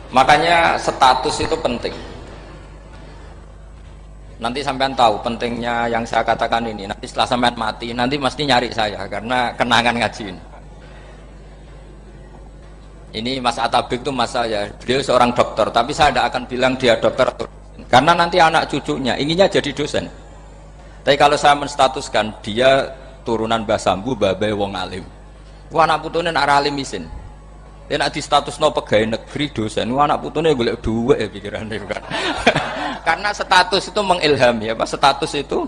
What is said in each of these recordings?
Makanya status itu penting. Nanti sampean tahu pentingnya yang saya katakan ini. Nanti setelah sampean mati, nanti mesti nyari saya karena kenangan ngaji ini. Ini Mas Atabik itu mas saya, beliau seorang dokter, tapi saya tidak akan bilang dia dokter karena nanti anak cucunya inginnya jadi dosen. Tapi kalau saya menstatuskan dia turunan Mbah Sambu, babai wong alim. Wah anak putune nak alim isin. Dia nak di status no pegawai negeri dosen. Wah anak putune golek duit ya pikirannya kan. Karena status itu mengilhami apa? Status itu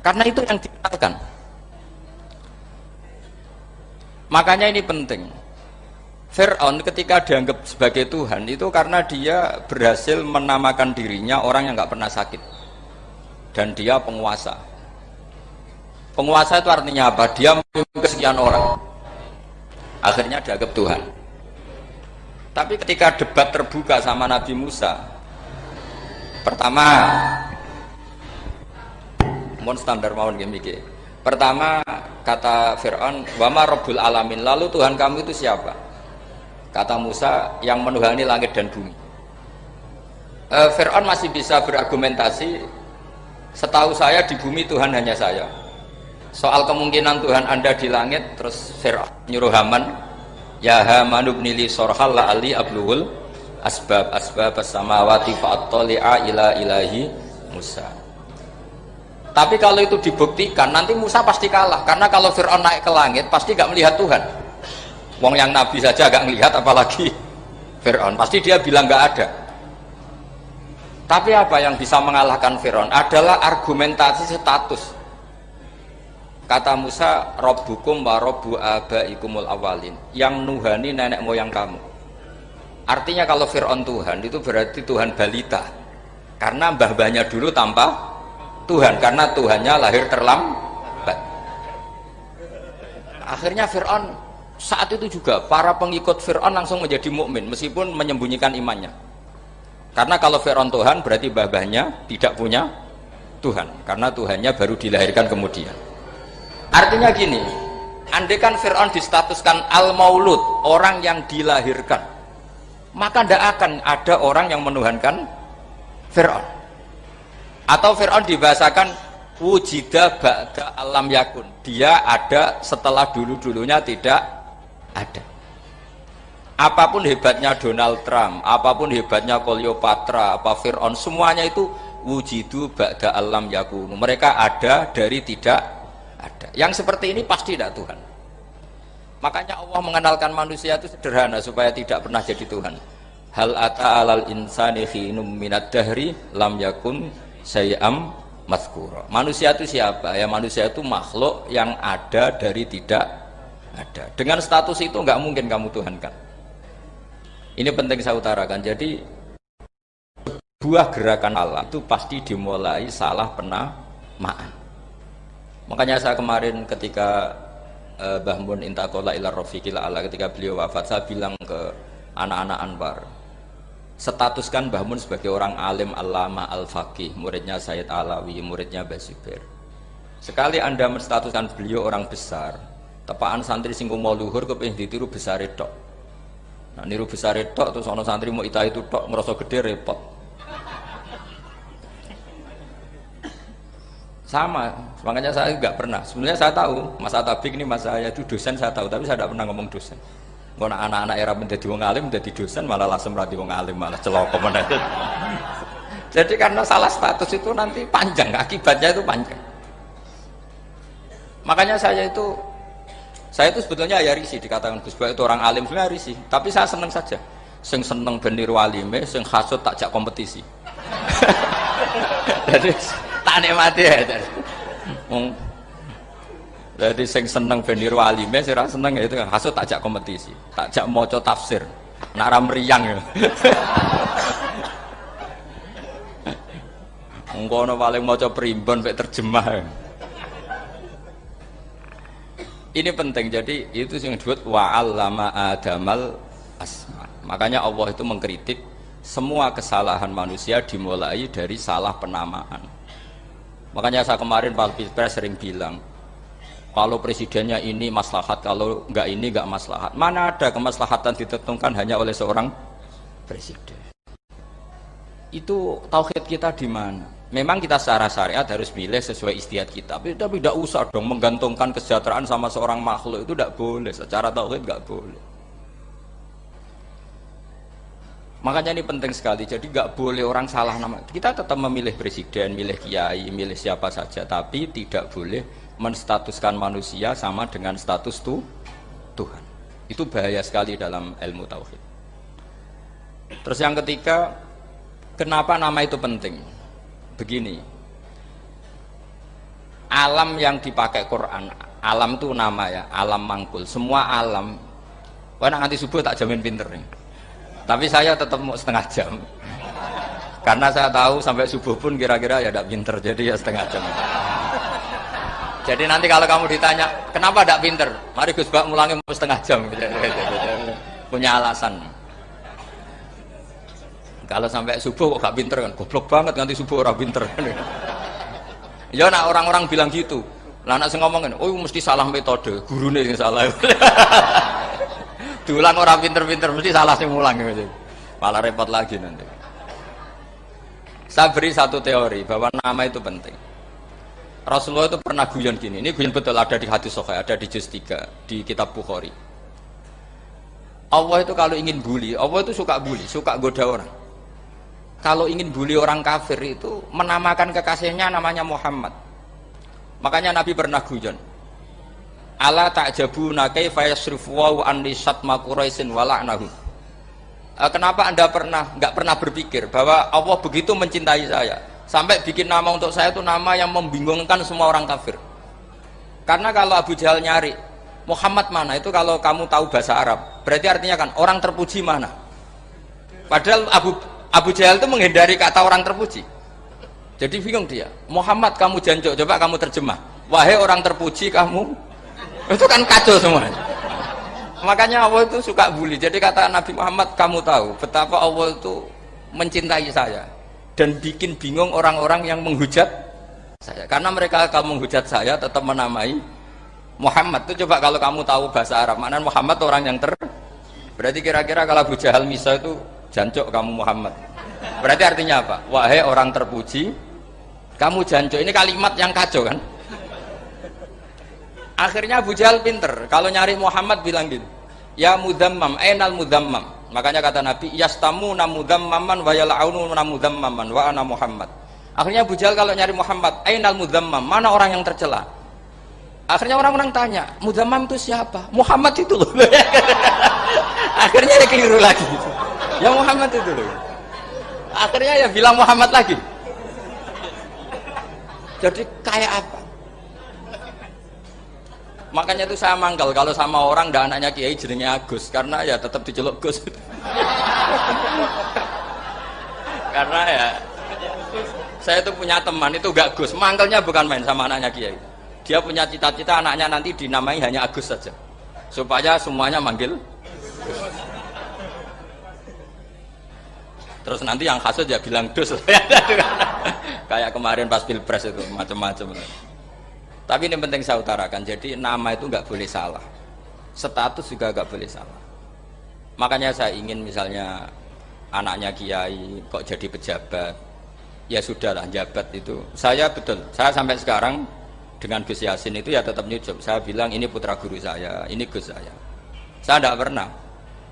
karena itu yang dikenalkan. Makanya ini penting. Fir'aun ketika dianggap sebagai Tuhan itu karena dia berhasil menamakan dirinya orang yang nggak pernah sakit dan dia penguasa. Penguasa itu artinya apa? Dia memimpin sekian orang. Akhirnya dianggap Tuhan. Tapi ketika debat terbuka sama Nabi Musa, pertama, mohon standar mohon gimmick. Pertama kata Fir'aun, "Wama Rabbul Alamin." Lalu Tuhan kamu itu siapa? Kata Musa, yang menuhani langit dan bumi. Fir'aun masih bisa berargumentasi, setahu saya di bumi Tuhan hanya saya. Soal kemungkinan Tuhan Anda di langit, terus Fir'aun nyuruh Haman, ya Haman ibnili sorhal la'ali abluhul asbab as-samawati fa'attali'a ila ilahi Musa. Tapi kalau itu dibuktikan, nanti Musa pasti kalah. Karena kalau Fir'aun naik ke langit, pasti gak melihat Tuhan. Wong yang Nabi saja gak melihat, apalagi Fir'aun. Pasti dia bilang gak ada. Tapi apa yang bisa mengalahkan Fir'aun adalah argumentasi status. Kata Musa, Rabbukum wa Rabbu abaikumul awalin. Yang nuhani nenek moyang kamu. Artinya kalau Fir'aun Tuhan, itu berarti Tuhan balita. Karena mbah-mbahnya dulu tanpa Tuhan. Karena Tuhannya lahir terlambat. Akhirnya Fir'aun saat itu juga para pengikut Fir'aun langsung menjadi mukmin meskipun menyembunyikan imannya. Karena kalau Fir'aun Tuhan berarti mbah-mbahnya tidak punya Tuhan. Karena Tuhannya baru dilahirkan kemudian. Artinya gini, andai kan Fir'aun distatuskan al-maulud, orang yang dilahirkan, maka tidak akan ada orang yang menuhankan Fir'aun. Atau Fir'aun dibahasakan wujida ba'da alam yakun, dia ada setelah dulu-dulunya tidak ada. Apapun hebatnya Donald Trump, apapun hebatnya Cleopatra, apa Fir'aun, semuanya itu wujidu ba'da alam yakun, mereka ada dari tidak ada. Yang seperti ini pasti tidak Tuhan. Makanya Allah mengenalkan manusia itu sederhana supaya tidak pernah jadi Tuhan. Hal ata alal insani khinum minad dahri lam yakun syai'am mazkura. Manusia itu siapa? Ya manusia itu makhluk yang ada dari tidak ada. Dengan status itu nggak mungkin kamu tuhankan. Ini penting saya utarakan. Jadi buah gerakan Allah itu pasti dimulai salah penamaan. Makanya saya kemarin ketika Mbah Mun intakola ila rafiqil ala, ketika beliau wafat, saya bilang ke anak-anak Anwar, statuskan Mbah Mun sebagai orang alim, allama, al-faqih, muridnya Sayyid Alawi, muridnya Basuber. Sekali Anda menstatuskan beliau orang besar, tepaan santri sing mau luhur kepengin ditiru besar tok. Nah niru besar tok terus ana santri mau ita itu tok ngerasa gede repot. Sama, makanya saya nggak pernah. Sebenarnya saya tahu, Mas Atabik ini mas saya itu dosen saya tahu, tapi saya tidak pernah ngomong dosen. Kalau anak-anak era menjadi wong alim, menjadi dosen malah langsung berarti wong alim, malah celoko menjadi. Jadi karena salah status itu nanti panjang, akibatnya itu panjang. Makanya saya itu sebetulnya ya risih dikatakan Gus Bak itu orang alim, sebenarnya risih. Tapi saya seneng saja. Sing seneng beniru alime, sing hasut takjak kompetisi. Jadi tak nikmati ya. Jadi sing seneng beniru alime, sing ra seneng ya itu hasut takjak kompetisi, takjak maca tafsir. Nak ra mriyang ya. Engko paling maca primbon mek terjemah. Ini penting, jadi itu yang disebut wa'allama adamal asma. Makanya Allah itu mengkritik semua kesalahan manusia dimulai dari salah penamaan. Makanya saya kemarin Pak Pilpres sering bilang, kalau presidennya ini maslahat, kalau enggak ini enggak maslahat. Mana ada kemaslahatan ditentukan hanya oleh seorang presiden. Itu tauhid kita di mana? Memang kita secara syariat harus milih sesuai istihad kita, tapi tidak usah dong menggantungkan kesejahteraan sama seorang makhluk, itu tidak boleh. Secara tauhid tidak boleh. Makanya ini penting sekali. Jadi nggak boleh orang salah nama. Kita tetap memilih presiden, milih kiai, milih siapa saja, tapi tidak boleh menstatuskan manusia sama dengan status Tuhan. Itu bahaya sekali dalam ilmu tauhid. Terus yang ketiga, kenapa nama itu penting? Begini, alam yang dipakai Quran, alam itu nama ya, alam mangkul, semua alam. Wah, nanti subuh tak jamin pinter nih. Tapi saya tetap mau setengah jam, karena saya tahu sampai subuh pun kira-kira ya tidak pinter, jadi ya setengah jam. Jadi nanti kalau kamu ditanya kenapa tidak pinter, mari Gus Bak mulangi mau setengah jam, punya alasan. Kalau sampai subuh kok gak pinter kan, goblok banget nanti subuh orang pinter. Ya nak orang-orang bilang gitu. Lah anak sing ngomong kan, oh mesti salah metode, gurune sing salah. Diulang orang pinter-pinter mesti salah sing mulang gitu. Malah repot lagi nanti. Saya beri satu teori bahwa nama itu penting. Rasulullah itu pernah guyon gini, ini guyon betul, ada di hadis sahih, ada di juz 3 di kitab Bukhari. Allah itu kalau ingin bully, Allah itu suka bully, suka goda orang. Kalau ingin bully orang kafir itu menamakan kekasihnya namanya Muhammad. Makanya Nabi pernah guyon. Ala ta'jabuna kaifa yasrifu wa an lisatma quraisin wa la'nahu. Kenapa Anda enggak pernah berpikir bahwa Allah begitu mencintai saya sampai bikin nama untuk saya itu nama yang membingungkan semua orang kafir. Karena kalau Abu Jahal nyari Muhammad mana, itu kalau kamu tahu bahasa Arab, berarti artinya kan orang terpuji mana. Padahal Abu Jahal itu menghindari kata orang terpuji. Jadi bingung dia. Muhammad kamu jancuk, coba kamu terjemah. Wahai orang terpuji kamu. Itu kan kacau semua. Makanya Allah itu suka bully. Jadi kata Nabi Muhammad, kamu tahu betapa Allah itu mencintai saya dan bikin bingung orang-orang yang menghujat saya. Karena mereka kalau menghujat saya tetap menamai Muhammad. Itu coba kalau kamu tahu bahasa Arab, maknanya Muhammad orang yang berarti kira-kira kalau Abu Jahal Misa itu jancuk kamu Muhammad, berarti artinya apa? Wahai orang terpuji kamu jancuk. Ini kalimat yang kacau kan. Akhirnya Abu Jahal pinter, kalau nyari Muhammad bilang gitu, ya mudhammam, ainal mudhammam. Makanya kata Nabi, yastamuna mudhammaman wa yal'aununa mudhammaman wa ana Muhammad. Akhirnya Abu Jahal kalau nyari Muhammad, ainal mudhammam, mana orang yang tercela. Akhirnya orang-orang tanya, mudhammam itu siapa? Muhammad itu loh. Akhirnya dia keliru lagi. Ya Muhammad itu loh. Akhirnya ya bilang Muhammad lagi. Jadi kayak apa? Makanya itu saya mangkal kalau sama orang ndak anaknya Kiai jenenge Agus, karena ya tetap diceluk Gus. Karena ya saya itu punya teman itu gak Gus, mangkalnya bukan main sama anaknya Kiai. Dia punya cita-cita anaknya nanti dinamai hanya Agus saja, supaya semuanya manggil Gus. Terus nanti yang hasut ya bilang dus. Kayak kemarin pas pilpres itu macam-macam. Tapi ini penting saya utarakan, jadi nama itu nggak boleh salah, status juga nggak boleh salah. Makanya saya ingin misalnya anaknya Kiai kok jadi pejabat, ya sudahlah jabat itu. Saya betul, saya sampai sekarang dengan Gus Yasin itu ya tetap nyucup. Saya bilang ini putra guru saya, ini Gus saya. Saya tidak pernah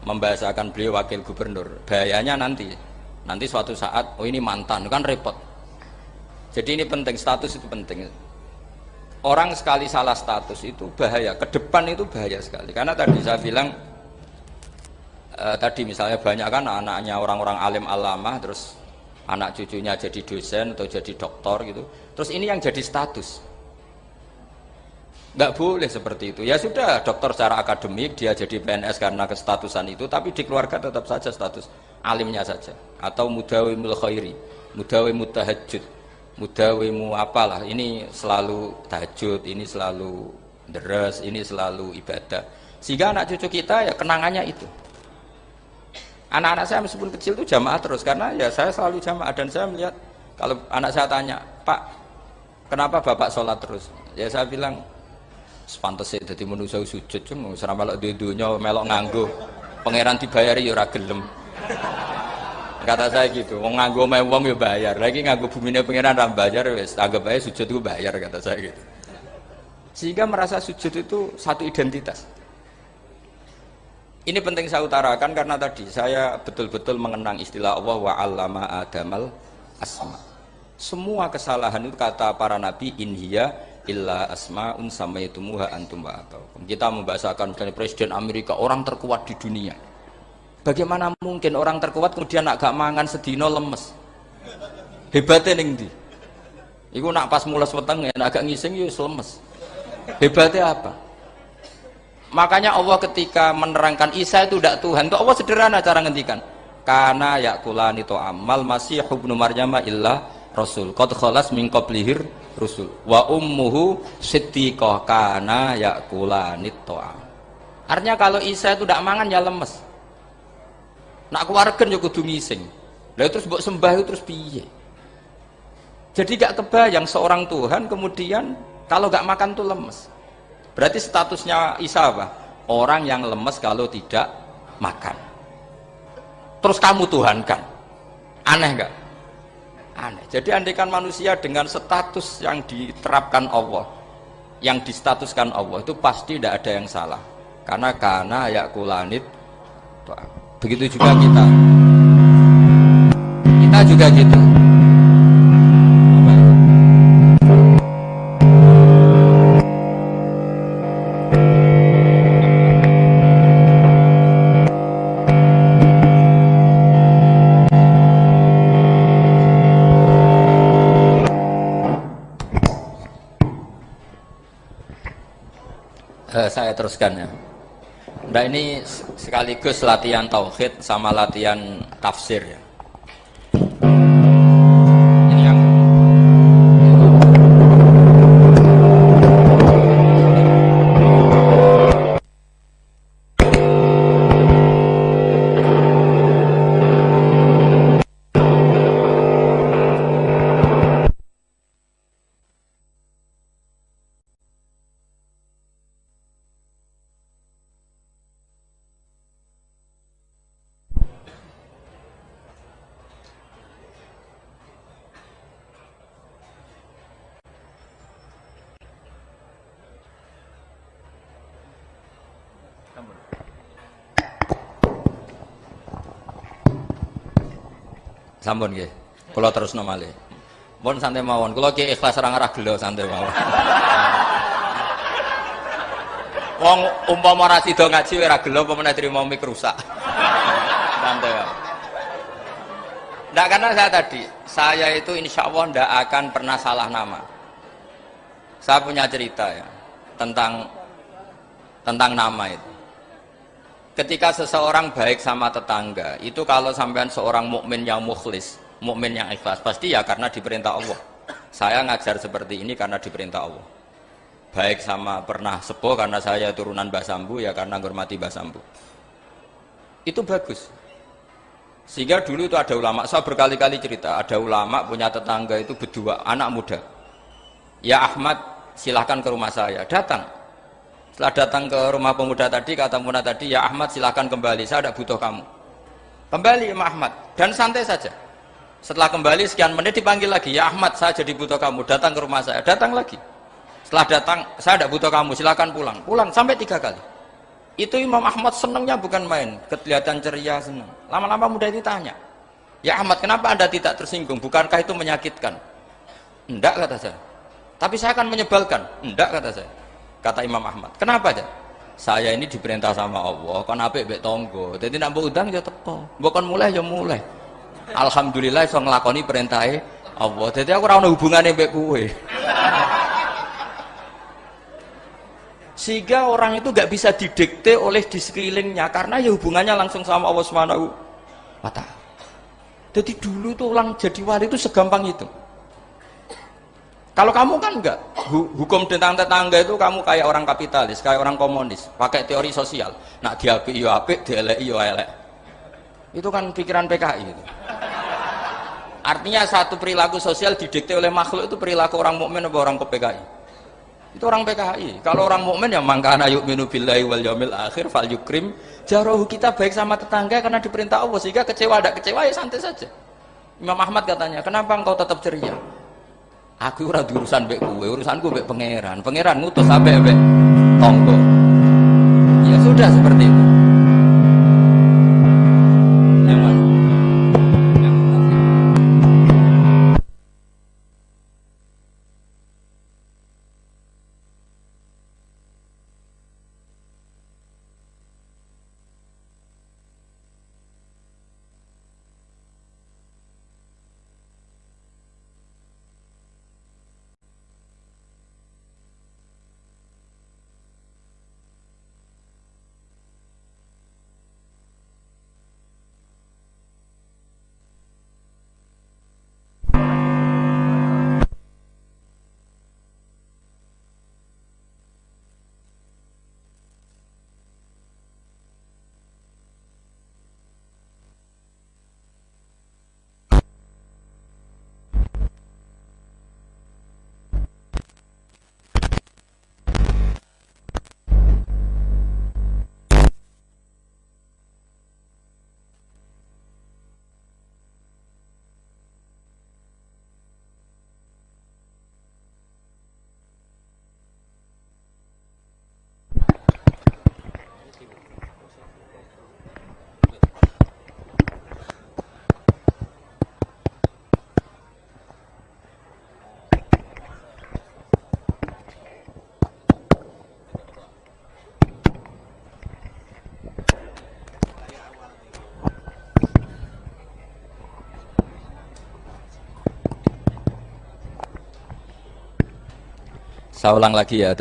membahasakan beliau wakil gubernur. Bahayanya nanti suatu saat, oh ini mantan, kan repot. Jadi ini penting, status itu penting. Orang sekali salah status itu bahaya, ke depan itu bahaya sekali. Karena tadi saya bilang, tadi misalnya banyak kan anaknya orang-orang alim alamah, terus anak cucunya jadi dosen atau jadi doktor gitu. Terus ini yang jadi status. Nggak boleh seperti itu. Ya sudah, dokter secara akademik, dia jadi PNS karena kestatusan itu, tapi di keluarga tetap saja status alimnya saja. Atau mudawimul khairi, mudawimut tahajud, mudawimu apalah, ini selalu tahajud, ini selalu deres, ini selalu ibadah. Sehingga anak cucu kita ya kenangannya itu. Anak-anak saya meskipun kecil itu jamaah terus, karena ya saya selalu jamaah. Dan saya melihat kalau anak saya tanya, Pak, kenapa Bapak sholat terus? Ya saya bilang, sepantasnya jadi manusia sujud, cuma selama melok di dunia melok nganggo, pangeran dibayari ya ora gelem. kata saya gitu. Wong nganggo omahe wong ya bayar. Lagi nganggo bumine pangeran ra bayar wis anggap ae sujud itu bayar kata saya gitu. Sehingga merasa sujud itu satu identitas. Ini penting saya utarakan karena tadi saya betul-betul mengenang istilah Allah wa 'allama Adamal asma. Semua kesalahan itu kata para nabi inhiya illa asma'un samaitumuha antum wa ataukum. Kita membahasakan misalnya presiden Amerika orang terkuat di dunia. Bagaimana mungkin orang terkuat kemudian nak gak mangan sedino lemes? Hebatnya ning ndi? Iku nak pas mules weteng ya agak ngising ya lemes. Hebatnya apa? Makanya Allah ketika menerangkan Isa itu tidak Tuhan, itu Allah sederhana cara ngendikan. Karena yakulani amal masih ibnu Maryam illa rasul. Qad khalas min qablihir rusul. Wa ummuhu siddiqah kana yakulani ta'am. Artinya kalau Isa itu tidak mangan ya lemes. Nak keluargen ya kudu ngising. Lah terus mbok sembah itu terus piye? Jadi gak kebayang seorang Tuhan kemudian kalau gak makan tuh lemes. Berarti statusnya Isa apa? Orang yang lemes kalau tidak makan. Terus kamu Tuhan kan? Aneh gak? Aneh. Jadi andaikan manusia dengan status yang diterapkan Allah, yang distatuskan Allah itu pasti tidak ada yang salah. Karena yakulanit. Begitu juga kita. Kita juga gitu. Saya teruskan ya. Nah ini sekaligus latihan tauhid sama latihan tafsir ya. Ini yang sampun nggih. Kula terusno malih. Mun santai mawon. Kula ki ikhlas ora ngarah gelo santai mawon. Wong umpama ora sida ngaji ora gelo apa meneh trimo mik rusak. Santai. Ndak karena saya itu insya Allah ndak akan pernah salah nama. Saya punya cerita ya tentang nama itu. Ketika seseorang baik sama tetangga, itu kalau sampean seorang mukmin yang mukhlis, mukmin yang ikhlas, pasti ya karena diperintah Allah. Saya ngajar seperti ini karena diperintah Allah. Baik sama pernah sepuh karena saya turunan Mbah Sambu, ya karena menghormati Mbah Sambu. Itu bagus. Sehingga dulu itu ada ulama, saya berkali-kali cerita, ada ulama punya tetangga itu berdua, anak muda. Ya Ahmad, silahkan ke rumah saya, datang. Setelah datang ke rumah pemuda tadi, kata pemuda tadi, ya Ahmad silahkan kembali, saya tidak butuh kamu. Kembali ya Ahmad, dan santai saja. Setelah kembali sekian menit dipanggil lagi, ya Ahmad saya jadi butuh kamu, datang ke rumah saya, datang lagi. Setelah datang, saya tidak butuh kamu, silahkan pulang. Pulang sampai 3 kali. Itu Imam Ahmad senangnya bukan main, kelihatan ceria senang. Lama-lama muda itu tanya, ya Ahmad kenapa anda tidak tersinggung, bukankah itu menyakitkan? Enggak kata saya. Tapi saya akan menyebalkan. Enggak kata saya. Kata Imam Ahmad, kenapa aja? Saya ini diperintah sama Allah, kan apik mbek tangga. Dadi nek mbok udang ya teko. Mbok kon mulai ya mulai. Alhamdulillah iso nglakoni perintahe Allah. Dadi aku ora ono hubungane mbek kowe. Sehingga orang itu gak bisa didikte oleh di sekelilingnya karena ya hubungannya langsung sama Allah Subhanahu wa Ta'ala. Jadi dulu tuh orang jadi wali itu segampang itu. Kalau kamu kan enggak, hukum tentang tetangga itu kamu kayak orang kapitalis, kayak orang komunis, pakai teori sosial. Nak diapik yo apik, dielek yo elek. Itu kan pikiran PKI itu. Artinya satu perilaku sosial didikte oleh makhluk itu perilaku orang mukmin atau orang PKI. Itu orang PKI. Kalau orang mukmin yang mangkana yu'minu billahi wal yaumil akhir fal yukrim jarahu, kita baik sama tetangga karena diperintah Allah, sehingga kecewa ada kecewa ya santai saja. Imam Ahmad katanya, kenapa engkau tetap ceria? Aku ora urusan mbek kowe, urusanku mbek pangeran. Pangeran ngutus sampe mbek tonggo. Ya sudah seperti itu. Saya ulang lagi ya,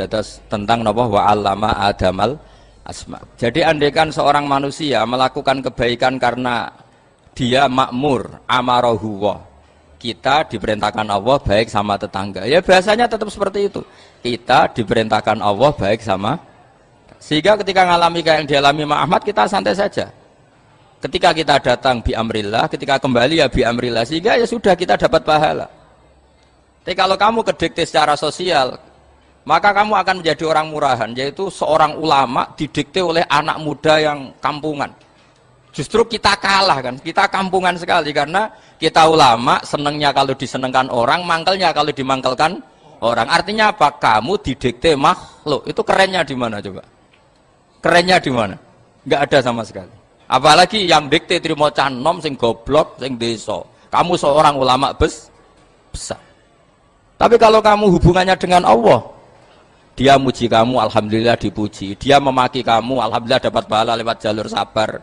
tentang napa wa 'allama adamal asma. Jadi andaikan seorang manusia melakukan kebaikan karena dia makmur, amarahu wa, kita diperintahkan Allah baik sama tetangga. Ya biasanya tetap seperti itu. Kita diperintahkan Allah baik sama, sehingga ketika ngalami kayak yang dialami Ahmad, kita santai saja. Ketika kita datang bi amrillah, ketika kembali ya bi amrillah, sehingga ya sudah kita dapat pahala. Tapi kalau kamu kedikte secara sosial, maka kamu akan menjadi orang murahan, yaitu seorang ulama didikte oleh anak muda yang kampungan. Justru kita kalah kan, kita kampungan sekali karena kita ulama senengnya kalau disenengkan orang, mangkelnya kalau dimangkelkan orang. Artinya apa? Kamu didikte makhluk. Itu kerennya di mana coba? Kerennya di mana? Enggak ada sama sekali. Apalagi yang dikte trimo canom sing goblok sing desa. Kamu seorang ulama besar. Tapi kalau kamu hubungannya dengan Allah, dia muji kamu, alhamdulillah dipuji. Dia memaki kamu, alhamdulillah dapat pahala lewat jalur sabar.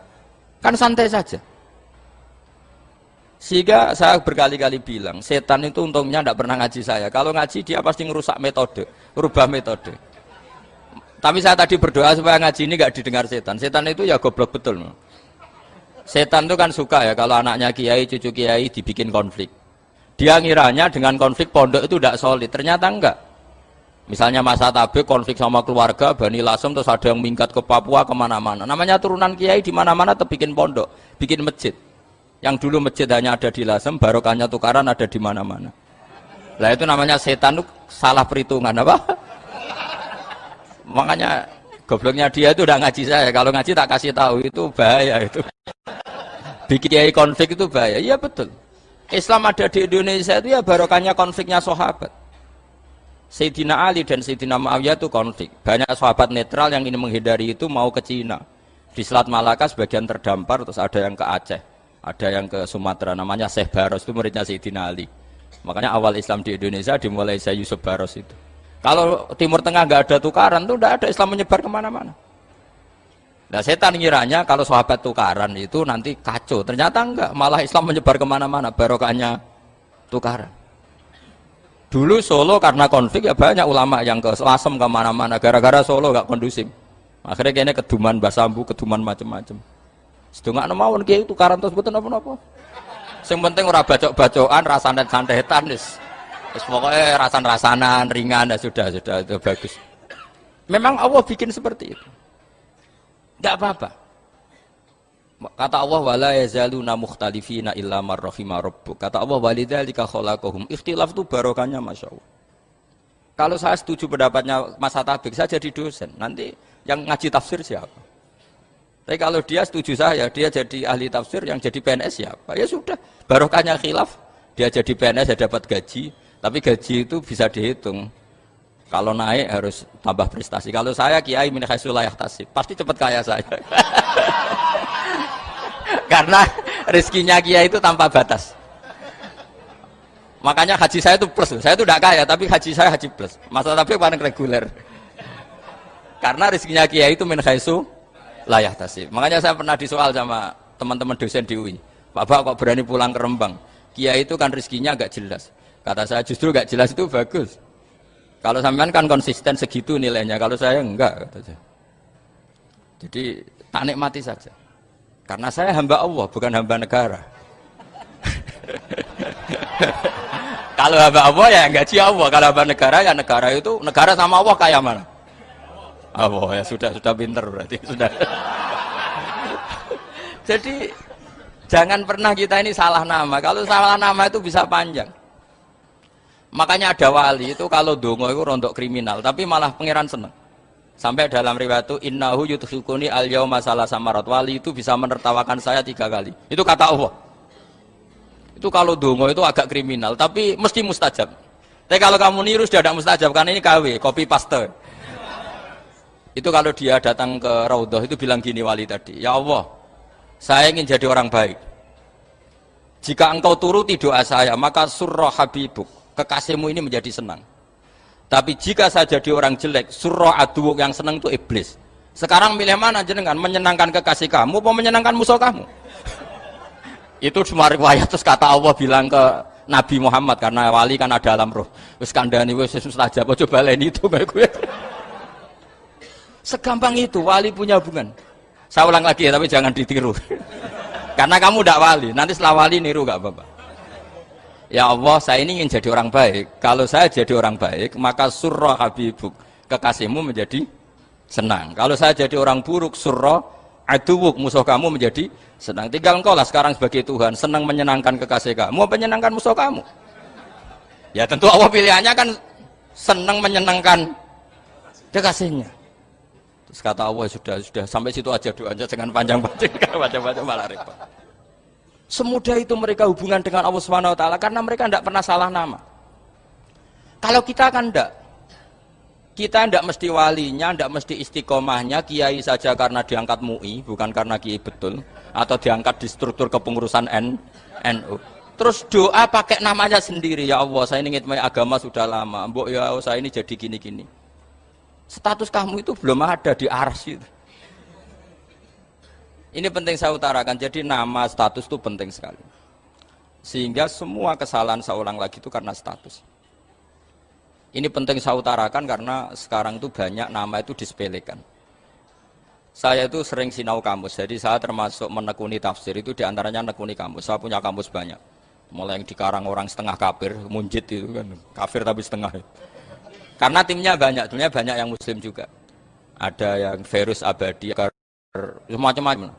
Kan santai saja. Sehingga saya berkali-kali bilang, setan itu untungnya tidak pernah ngaji saya. Kalau ngaji dia pasti ngerusak metode, rubah metode. Tapi saya tadi berdoa supaya ngaji ini nggak didengar setan. Setan itu ya goblok betul. Setan itu kan suka ya kalau anaknya kiai, cucu kiai dibikin konflik. Dia ngiranya dengan konflik pondok itu tidak solid. Ternyata enggak. Misalnya masa tabik konflik sama keluarga Bani Lasem, terus ada yang minggat ke Papua kemana-mana. Namanya turunan kiai di mana-mana bikin pondok, bikin masjid. Yang dulu masjid hanya ada di Lasem, barokahnya tukaran ada di mana-mana. Lah itu namanya setan itu salah perhitungan apa? Makanya gobloknya dia itu udah ngaji saya. Kalau ngaji tak kasih tahu itu bahaya itu. Bikin kiai konflik itu bahaya. Iya betul. Islam ada di Indonesia itu ya barokahnya konfliknya sahabat. Sayyidina Ali dan Sayyidina Muawiyah itu konflik. Banyak sahabat netral yang ingin menghindari itu mau ke Cina. Di Selat Malaka sebagian terdampar, terus ada yang ke Aceh, ada yang ke Sumatera. Namanya Syekh Baros, itu muridnya Sayyidina Ali. Makanya awal Islam di Indonesia dimulai Syekh Yusuf Baros itu. Kalau Timur Tengah nggak ada tukaran, itu tidak ada Islam menyebar kemana-mana. Nah setan ngiranya kalau sahabat tukaran itu nanti kacau. Ternyata enggak, malah Islam menyebar kemana-mana, barokahnya tukaran. Dulu Solo karena konflik ya banyak ulama yang ke Lasem kemana-mana gara-gara Solo gak kondusif. Akhirnya kayaknya keduman basambu, keduman macam-macam. Sedungak mawon kiai tukaran terus mboten napa-napa. Sing penting ora bacok-bacokan, rasanet-santetan wis pokoknya rasan-rasanan ringan ya sudah itu bagus. Memang Allah bikin seperti itu. Enggak apa-apa. Kata Allah wala yazaluna mukhtalifina illa man rahima rabbuk. Kata Allah walidzalika khalaqahum. Ikhtilaf itu barokahnya Masya Allah. Kalau saya setuju pendapatnya Mas Atabik, saya jadi dosen. Nanti yang ngaji tafsir siapa? Tapi kalau dia setuju saya, dia jadi ahli tafsir, yang jadi PNS siapa? Ya sudah, barokahnya khilaf, dia jadi PNS, dia dapat gaji. Tapi gaji itu bisa dihitung. Kalau naik harus tambah prestasi. Kalau saya kiai min haitsu la yahtasib, pasti cepat kaya saya. Karena rezekinya kiai itu tanpa batas. Makanya haji saya itu plus. Saya itu tidak kaya, tapi haji saya haji plus. Masa tapi paling reguler. Karena rezekinya kiai itu min haitsu la yahtasib. Makanya saya pernah disoal sama teman-teman dosen di UI. Pak kok berani pulang ke Rembang? Kiai itu kan rezekinya agak jelas. Kata saya justru agak jelas itu bagus. Kalau sampean kan konsisten segitu nilainya, kalau saya enggak, kata saya. Jadi tak nikmati saja. Karena saya hamba Allah, bukan hamba negara. Kalau hamba Allah ya gaji Allah, kalau hamba negara ya negara itu, negara sama Allah kayak mana? Allah ya sudah pinter berarti sudah. Jadi jangan pernah kita ini salah nama. Kalau salah nama itu bisa panjang. Makanya ada wali itu kalau dongo itu rontok kriminal, tapi malah pangeran seneng. Sampai dalam riwayat itu innahu yudhikuni al yauma salasa marat, wali itu bisa menertawakan saya 3 kali. Itu kata Allah. Itu kalau dongo itu agak kriminal, tapi mesti mustajab. Tapi kalau kamu niru sudah tidak mustajab, karena ini KW, copy paste. Itu kalau dia datang ke Raudhah itu bilang gini wali tadi, ya Allah, saya ingin jadi orang baik. Jika engkau turuti doa saya, maka surah habibuk, kekasihmu ini menjadi senang. Tapi jika saya jadi orang jelek, surah aduwuk, yang senang itu iblis. Sekarang milih mana jenengan? Menyenangkan kekasih kamu atau menyenangkan musuh kamu? Itu semua riwayat. Terus kata Allah bilang ke Nabi Muhammad, karena wali kan ada alam roh. Wis kandhani wis mustajab, coba lain itu kayak gue. Segampang itu wali punya hubungan. Saya ulang lagi ya, tapi jangan ditiru. Karena kamu tidak wali, nanti setelah wali niru gak apa-apa. Ya Allah, saya ini ingin jadi orang baik. Kalau saya jadi orang baik, maka surah habibuk, kekasihmu menjadi senang. Kalau saya jadi orang buruk, surah aduwuk, musuh kamu menjadi senang. Tinggal engkau lah sekarang sebagai Tuhan, senang menyenangkan kekasih kamu, menyenangkan musuh kamu. Ya tentu Allah pilihannya kan senang menyenangkan kekasihnya. Terus kata Allah, sudah sampai situ aja doanya, jangan panjang-panjang, panjang-panjang malah repot. Semudah itu mereka hubungan dengan Allah Subhanahu wa taala karena mereka tidak pernah salah nama. Kalau kita kan tidak. Kita tidak mesti walinya, tidak mesti istiqomahnya, kiai saja karena diangkat MUI, bukan karena kiai betul, atau diangkat di struktur kepengurusan NU. Terus doa pakai namanya sendiri, ya Allah, saya ini ngitmai agama sudah lama, mbok ya saya ini jadi gini-gini. Status kamu itu belum ada di arsy. Ini penting saya utarakan, jadi nama status itu penting sekali. Sehingga semua kesalahan saya ulang lagi itu karena status. Ini penting saya utarakan karena sekarang itu banyak nama itu disepelekan. Saya itu sering sinau kamus, jadi saya termasuk menekuni tafsir itu diantaranya menekuni kamus. Saya punya kamus banyak, mulai yang dikarang orang setengah kafir, munjid itu kan, kafir tapi setengah. Karena timnya banyak yang muslim juga. Ada yang Verus Abadi, macam-macam.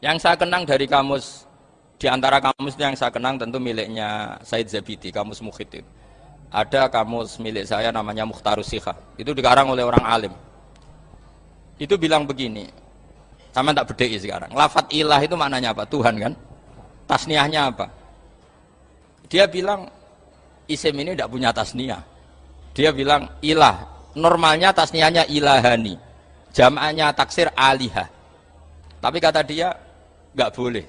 Yang saya kenang dari kamus, di antara kamus yang saya kenang tentu miliknya Said Zabidi, kamus Mukhid itu. Ada kamus milik saya namanya Mukhtarus Sikha, itu dikarang oleh orang alim. Itu bilang begini, sama tak bedai sekarang, lafadz ilah itu maknanya apa? Tuhan kan? Tasniahnya apa? Dia bilang, isim ini tidak punya tasniah. Dia bilang, ilah, normalnya tasniahnya ilahani, jam'anya taksir alihah. Tapi kata dia, nggak boleh.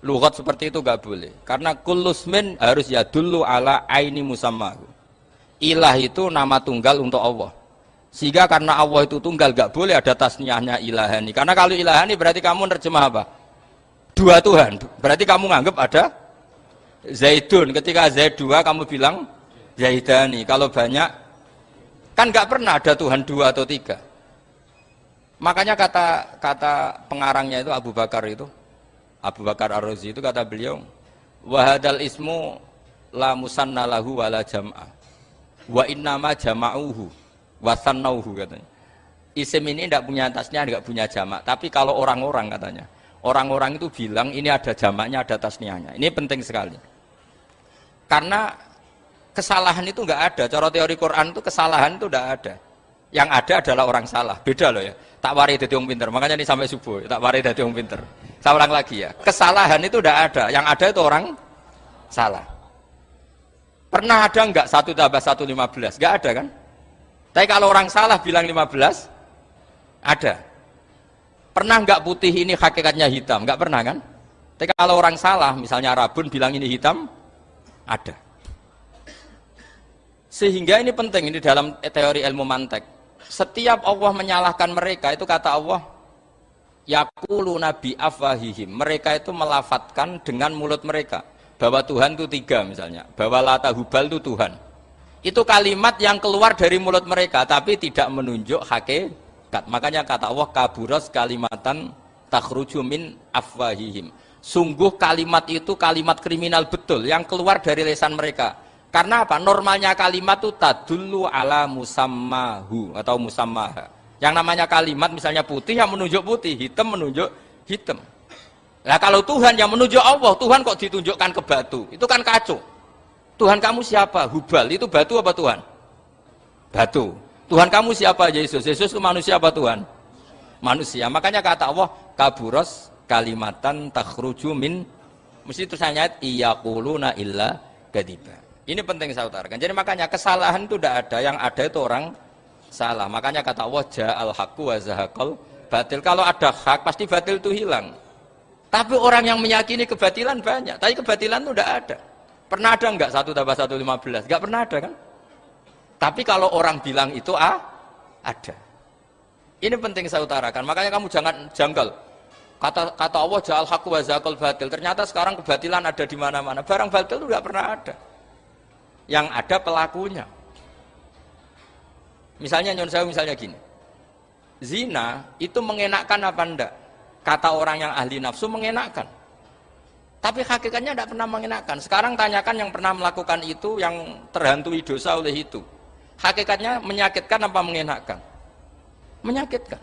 Lughat seperti itu nggak boleh. Karena kullusmin harus ya dulu ala aini musammahu. Ilah itu nama tunggal untuk Allah. Sehingga karena Allah itu tunggal nggak boleh ada tasniahnya ilahani. Karena kalau ilahani berarti kamu nerjemah apa? Dua Tuhan. Berarti kamu nganggap ada Zaidun. Ketika Zaid dua kamu bilang Zaidani. Kalau banyak kan nggak pernah ada Tuhan dua atau tiga. Makanya kata pengarangnya itu Abu Bakar Ar-Razi itu kata beliau, wahadal ismu la musanna lahu wala jam'a wa innama jama'uhu wa sannauhu katanya. Isim ini tidak punya tasnya, tidak punya jamak. Tapi kalau orang-orang katanya, orang-orang itu bilang ini ada jamaknya, ada tasniahnya. Ini penting sekali. Karena kesalahan itu nggak ada. Cara teori Quran itu kesalahan itu nggak ada. Yang ada adalah orang salah. Beda loh ya. Tak wari dadi wong pinter. Makanya ini sampai subuh. Tak wari dadi wong pinter. Saya ulang lagi ya. Kesalahan itu nggak ada. Yang ada itu orang salah. Pernah ada nggak 1 tambah 1 15? Nggak ada kan? Tapi kalau orang salah bilang 15, ada. Pernah nggak putih ini hakikatnya hitam? Nggak pernah kan? Tapi kalau orang salah, misalnya Rabun bilang ini hitam, ada. Sehingga ini penting, ini dalam teori ilmu mantek. Setiap Allah menyalahkan mereka, itu kata Allah, yaquluna bi afwahihim. Mereka itu melafatkan dengan mulut mereka. Bahwa Tuhan itu 3 misalnya. Bahwa Lata Hubal itu Tuhan. Itu kalimat yang keluar dari mulut mereka, tapi tidak menunjuk hakikat. Makanya kata Allah, kaburas kalimatan takhruju min afwahihim. Sungguh kalimat itu kalimat kriminal betul yang keluar dari lisan mereka. Karena apa? Normalnya kalimat itu tadullu ala musammahu atau musammaha. Yang namanya kalimat misalnya putih yang menunjuk putih, hitam menunjuk hitam. Nah kalau Tuhan yang menunjuk Allah, Tuhan kok ditunjukkan ke batu? Itu kan kacau. Tuhan kamu siapa? Hubal, itu batu apa Tuhan? Batu. Tuhan kamu siapa? Yesus. Yesus itu manusia apa Tuhan? Manusia. Makanya kata Allah, kaburos kalimatan takhruju min, mesti tulisannya ayat iyaquluna illa kadiba. Ini penting saya utarakan. Jadi makanya kesalahan itu tidak ada, yang ada itu orang salah. Makanya kata Allah, ja'al haqqu wa zahaqal batil. Kalau ada hak pasti batil itu hilang. Tapi orang yang meyakini kebatilan banyak, tapi kebatilan itu tidak ada. Pernah ada enggak 1 tambah 1 15? Enggak pernah ada kan? Tapi kalau orang bilang itu ada. Ini penting saya utarakan. Makanya kamu jangan janggal. Kata Allah ja'al haqqu wa zahaqal batil. Ternyata sekarang kebatilan ada di mana-mana. Barang batil itu enggak pernah ada. Yang ada pelakunya. Misalnya nyon saya misalnya gini. Zina itu mengenakkan apa enggak? Kata orang yang ahli nafsu mengenakkan. Tapi hakikatnya tidak pernah mengenakkan. Sekarang tanyakan yang pernah melakukan itu, yang terhantui dosa oleh itu. Hakikatnya menyakitkan apa mengenakkan? Menyakitkan.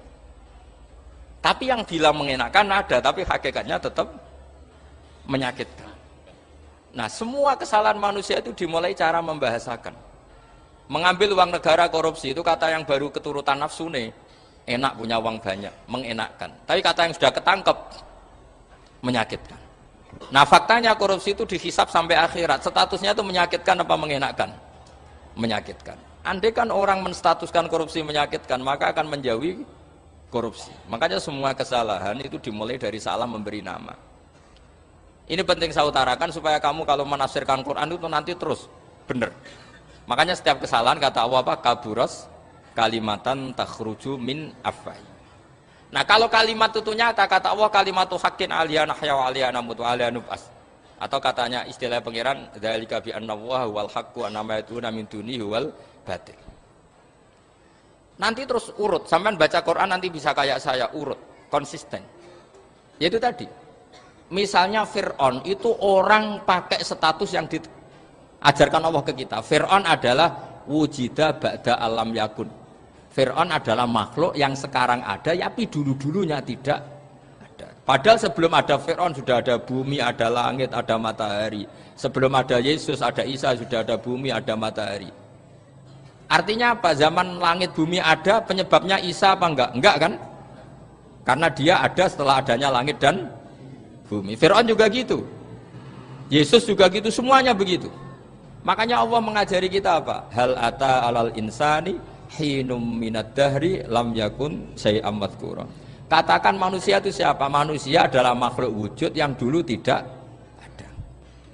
Tapi yang bilang mengenakkan ada, tapi hakikatnya tetap menyakitkan. Nah, semua kesalahan manusia itu dimulai cara membahasakan. Mengambil uang negara korupsi itu kata yang baru keturutan nafsu nih. Enak punya uang banyak, mengenakkan. Tapi kata yang sudah ketangkep, menyakitkan. Nah faktanya korupsi itu dihisap sampai akhirat. Statusnya itu menyakitkan apa mengenakkan? Menyakitkan. Andai kan orang menstatuskan korupsi menyakitkan, maka akan menjauhi korupsi. Makanya semua kesalahan itu dimulai dari salah memberi nama. Ini penting saya utarakan supaya kamu kalau menafsirkan Quran itu nanti terus benar. Makanya setiap kesalahan kata Allah apa? Kaburas kalimatan takhruju min afwai. Nah kalau kalimat itu nyata, kata Allah kalimatu haqqin aliyana hya wa aliyana mut wa aliyana nub'as. Atau katanya istilah pangeran dzalika bi anna Allaha wal haqqu wa nama yatuna min dunihi wal batil. Nanti terus urut, sampean baca Quran nanti bisa kayak saya urut, konsisten. Yaitu tadi. Misalnya Fir'aun itu orang pakai status yang diajarkan Allah ke kita. Fir'aun adalah wujida ba'da alam yakun. Fir'aun adalah makhluk yang sekarang ada, tapi dulu-dulunya tidak ada. Padahal sebelum ada Fir'aun sudah ada bumi, ada langit, ada matahari. Sebelum ada Yesus, ada Isa, sudah ada bumi, ada matahari. Artinya apa? Zaman langit bumi ada, penyebabnya Isa apa enggak? Enggak kan? Karena dia ada setelah adanya langit dan bumi. Fir'aun juga gitu. Yesus juga gitu, semuanya begitu. Makanya Allah mengajari kita apa? Hal ata alal insani hinum minad dahri lam yakun syai'am madhkura. Katakan manusia itu siapa? Manusia adalah makhluk wujud yang dulu tidak ada.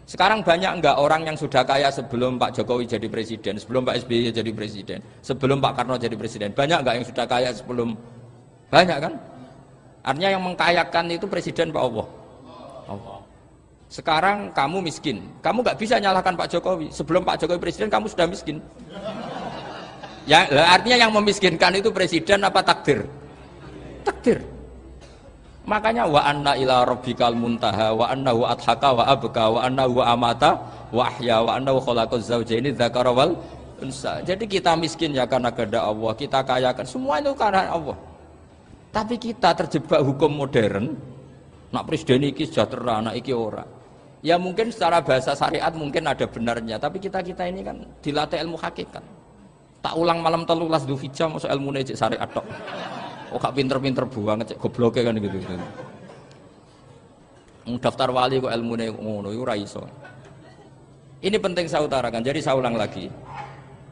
Sekarang banyak enggak orang yang sudah kaya sebelum Pak Jokowi jadi presiden, sebelum Pak SBY jadi presiden, sebelum Pak Karno jadi presiden? Banyak enggak yang sudah kaya sebelum? Banyak kan? Artinya yang mengkayakan itu presiden Pak Allah. Allah. Sekarang kamu miskin, kamu nggak bisa nyalahkan Pak Jokowi. Sebelum Pak Jokowi presiden kamu sudah miskin. Ya, artinya yang memiskinkan itu presiden apa takdir? Takdir. Makanya wa anna ila rabbikal muntaha wa annahu adhaka wa abka wa annahu amata wa ahya wa annahu khalaqaz zawjaini dzakara wal unsa. Jadi kita miskin ya karena kehendak Allah, kita kaya kan semua itu karena Allah. Tapi kita terjebak hukum modern. Nak presiden iki sejahtera, nak iki ora. Ya mungkin secara bahasa syariat mungkin ada benarnya, tapi kita ini kan dilatih ilmu hakikat. Tak ulang malam 13 Dzulhijjah masuk ilmu cek syariat tok. Oh gak pinter-pinter banget cek gobloke kan gitu. Daftar wali kok ilmune ngono iku ora iso. Ini penting saya utarakan. Jadi saya ulang lagi.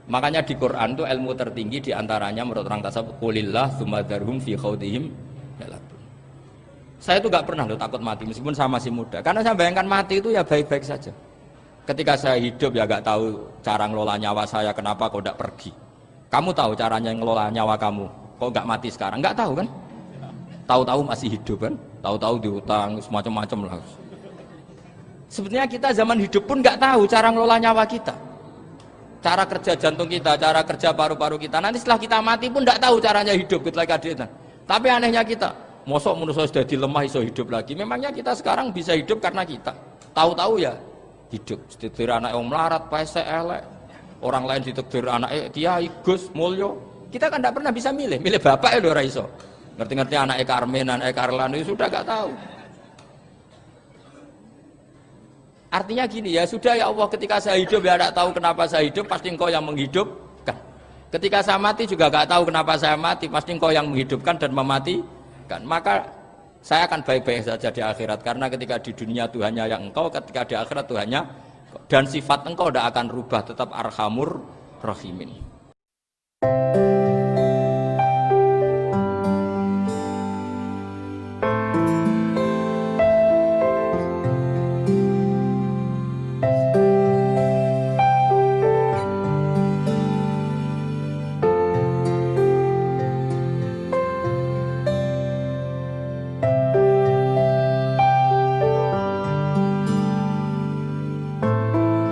Makanya di Quran itu ilmu tertinggi diantaranya menurut orang tasawuf qulillah tsumma dzarhum fi khaudihim. Saya itu gak pernah loh takut mati meskipun saya masih muda. Karena saya bayangkan mati itu ya baik-baik saja. Ketika saya hidup ya gak tahu cara ngelola nyawa saya, kenapa kok gak pergi. Kamu tahu caranya ngelola nyawa kamu, kok gak mati sekarang? Gak tahu kan? Tahu-tahu masih hidup kan? Tahu-tahu diutang, semacam-macam lah. Sebenarnya kita zaman hidup pun gak tahu cara ngelola nyawa kita. Cara kerja jantung kita, cara kerja paru-paru kita. Nanti setelah kita mati pun gak tahu caranya hidup gitu lagi. Tapi anehnya kita, mosok manusia sudah dilemah iso hidup lagi. Memangnya kita sekarang bisa hidup karena kita. Tahu-tahu ya hidup. Ditakdir anak yang melarat, pesek, elek. Orang lain ditakdir anak Kiai, Gus, Mulyo. Kita kan tidak pernah bisa milih bapak ya ora iso. Ngerti-ngerti anak Karmen, anak Karlan itu sudah gak tahu. Artinya gini ya, sudah ya Allah ketika saya hidup ya tidak tahu kenapa saya hidup, pasti engkau yang menghidupkan. Ketika saya mati juga gak tahu kenapa saya mati, pasti engkau yang menghidupkan dan mematikan. Maka saya akan baik-baik saja di akhirat, karena ketika di dunia Tuhannya yang engkau, ketika di akhirat Tuhannya, dan sifat engkau tidak akan rubah, tetap Arhamur Rahimin.